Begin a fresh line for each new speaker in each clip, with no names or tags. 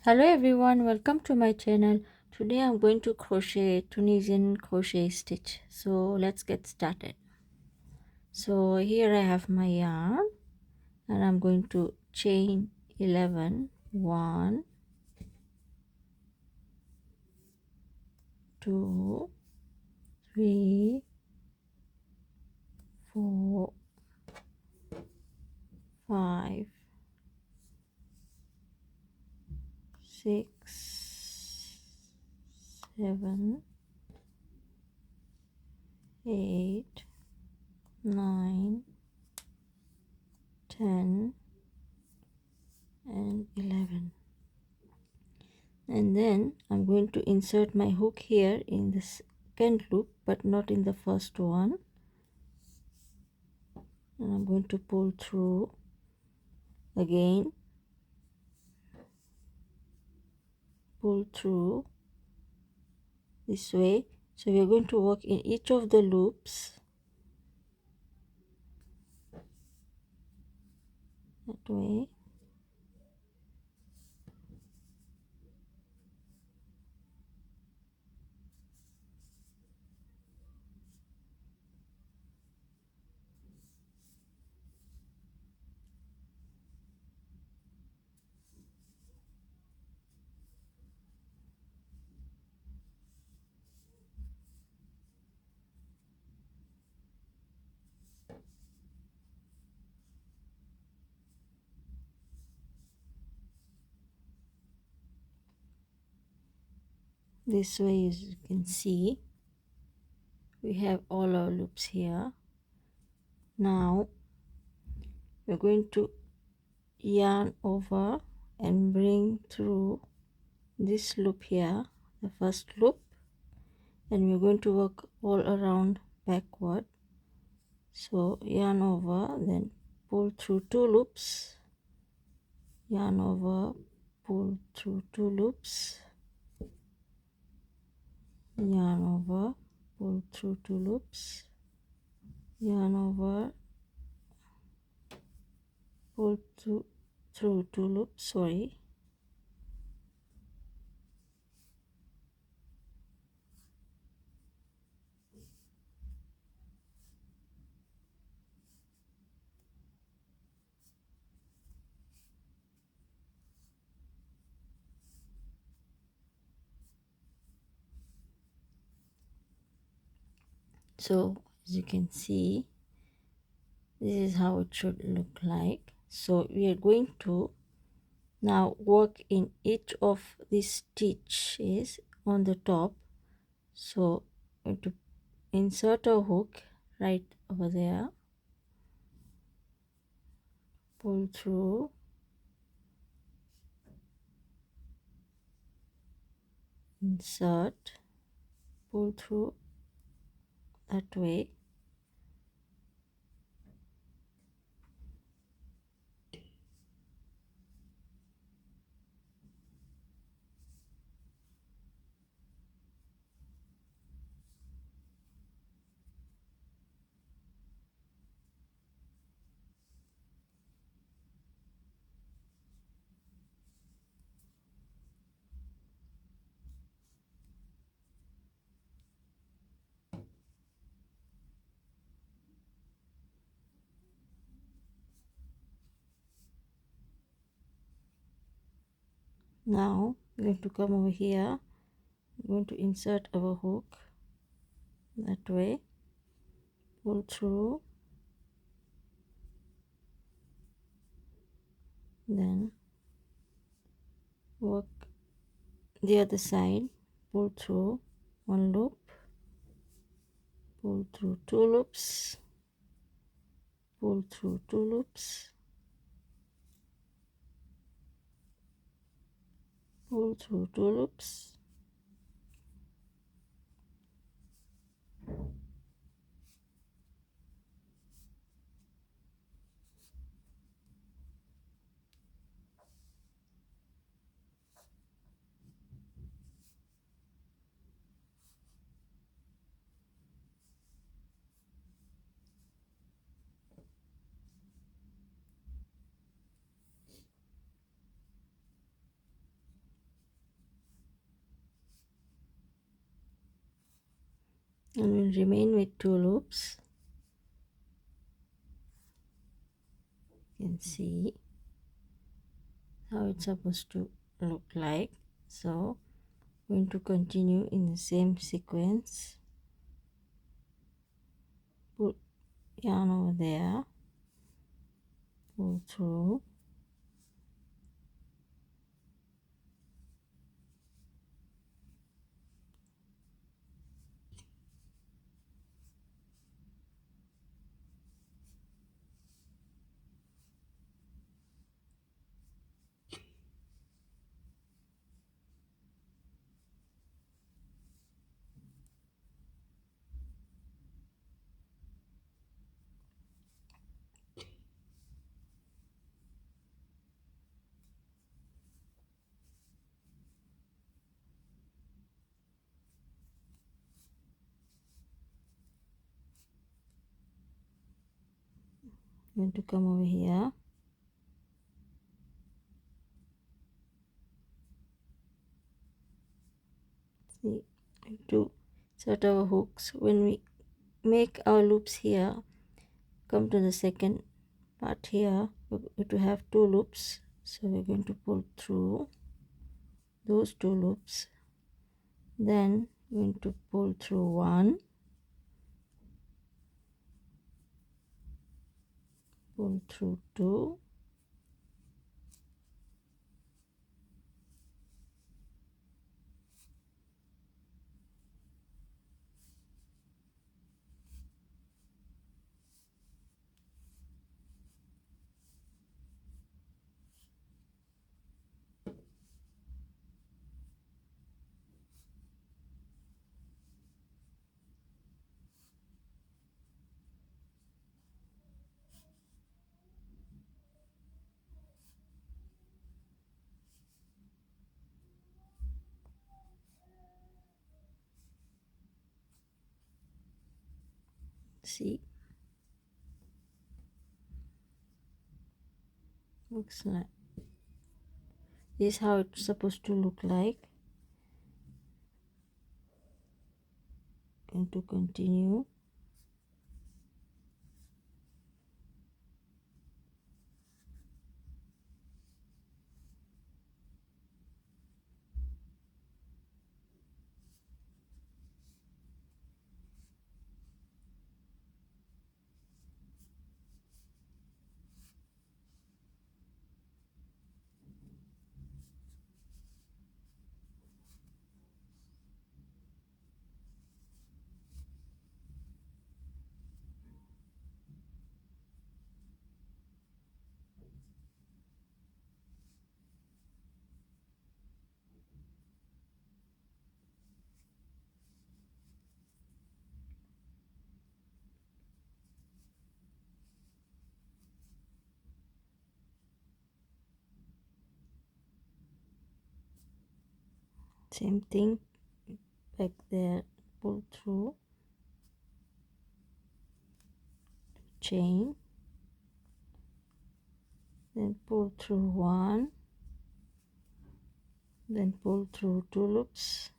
Hello everyone, welcome to my channel. Today I'm going to crochet Tunisian crochet stitch. So let's get started. So here I have my yarn and I'm going to chain 11, 1, 2, 3, 4, 5, 6, 7, 8, 9, 10 and 11. And then I'm going to insert my hook here in the second loop but not in the first one, and I'm going to pull through again, pull through this way. So we're going to work in each of the loops that way. This way, as you can see, we have all our loops here. Now we're going to yarn over and bring through this loop here, the first loop, and we're going to work all around backward. So yarn over, then pull through 2 loops, yarn over, pull through 2 loops, yarn over, pull through 2 loops, yarn over, pull through 2 loops, sorry. So as you can see, this is how it should look like. So we are going to now work in each of these stitches on the top. So we're going to insert a hook right over there, pull through, insert, pull through that way, now we're going to come over here, we're going to insert our hook that way, pull through, then work the other side, pull through 1 loop, pull through 2 loops, pull through 2 loops, pull through 2 loops, and we'll remain with 2 loops. You can see how it's supposed to look like. So I'm going to continue in the same sequence. Put yarn over there, pull through, I'm going to come over here, see, to set our hooks. When we make our loops here, come to the second part here, we're going to have 2 loops, so we're going to pull through those 2 loops, then we're going to pull through 1, pull through 2, see, looks like this is how it's supposed to look like. Going to continue, same thing back there, pull through, chain, then pull through 1, then pull through 2 loops,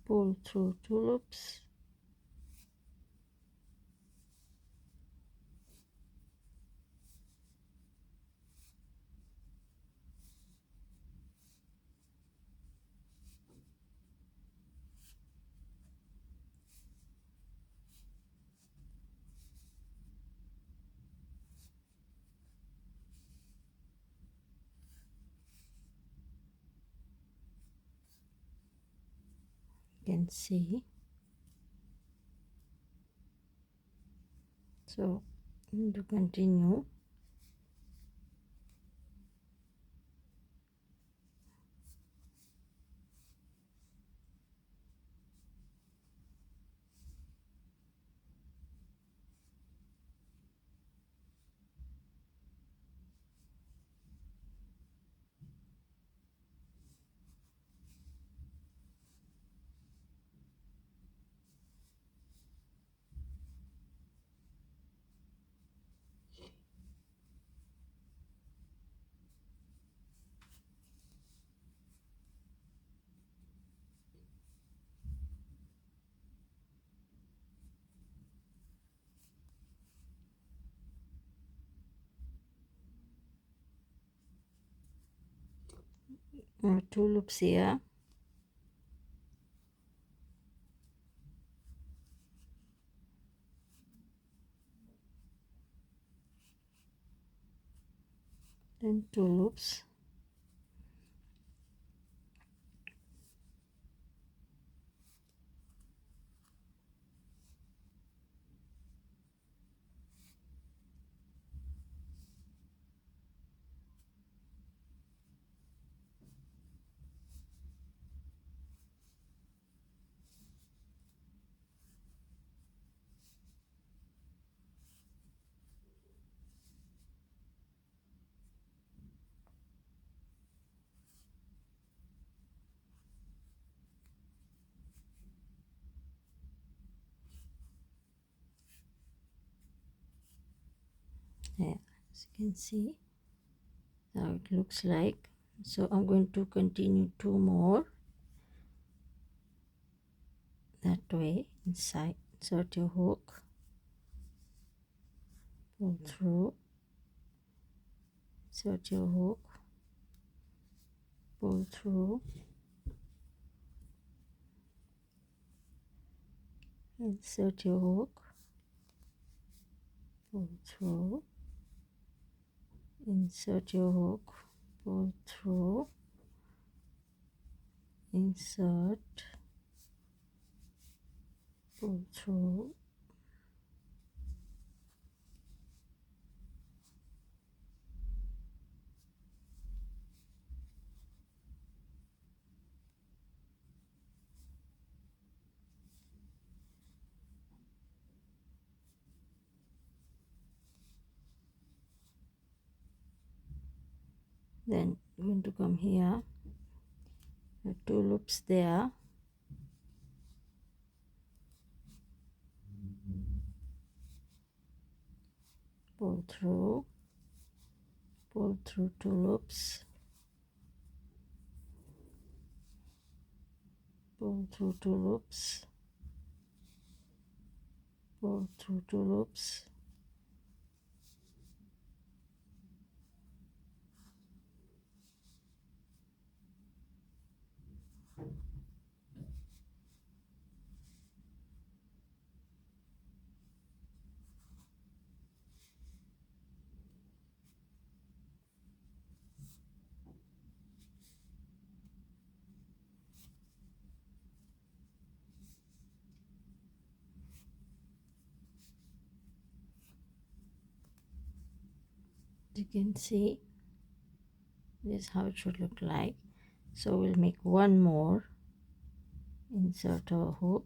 pull through 2 loops, you can see. So I'm going to continue, 2 loops here, then 2 loops, yeah, as you can see how it looks like. So I'm going to continue 2 more that way inside. Insert your hook, pull through, insert your hook, pull through, insert your hook, pull through, insert your hook, pull through, insert, pull through, then you're going to come here, 2 loops there, pull through 2 loops, pull through 2 loops, pull through 2 loops, you can see this is how it should look like. So we'll make 1 more, insert our hook,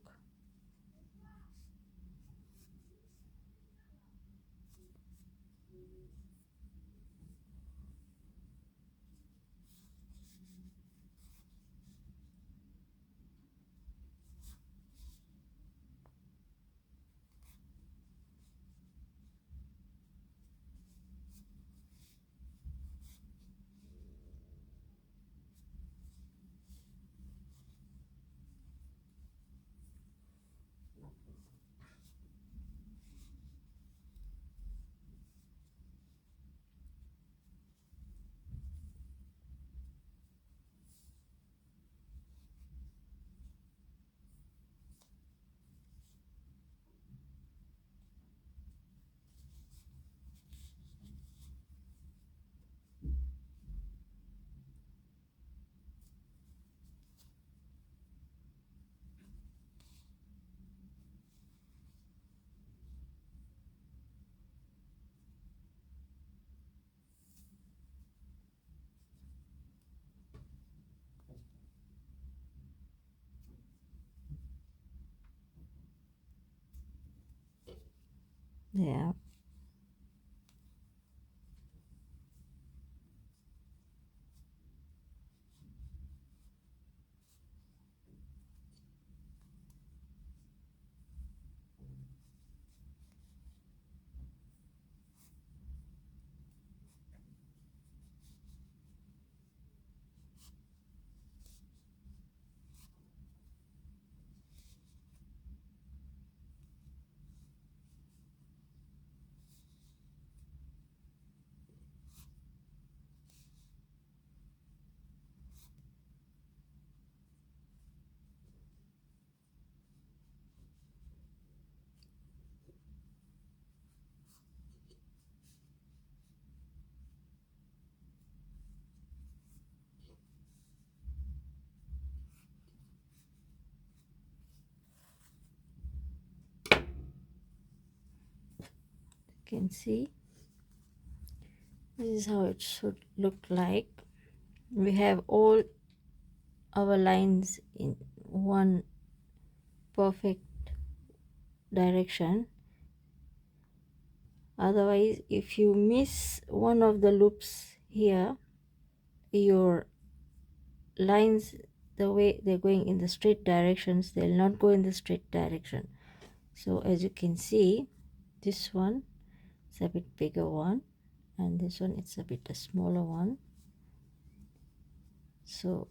yeah, can see, this is how it should look like. We have all our lines in one perfect direction. Otherwise, if you miss one of the loops here, your lines, the way they're going in the straight directions, they'll not go in the straight direction. So as you can see, this one is a bit bigger one, and this one it's a bit a smaller one. So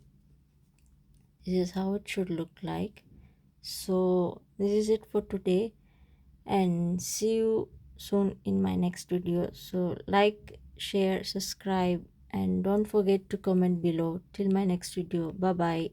this is how it should look like. So this is it for today, and see you soon in my next video. So like, share, subscribe, and don't forget to comment below. Till my next video, bye bye.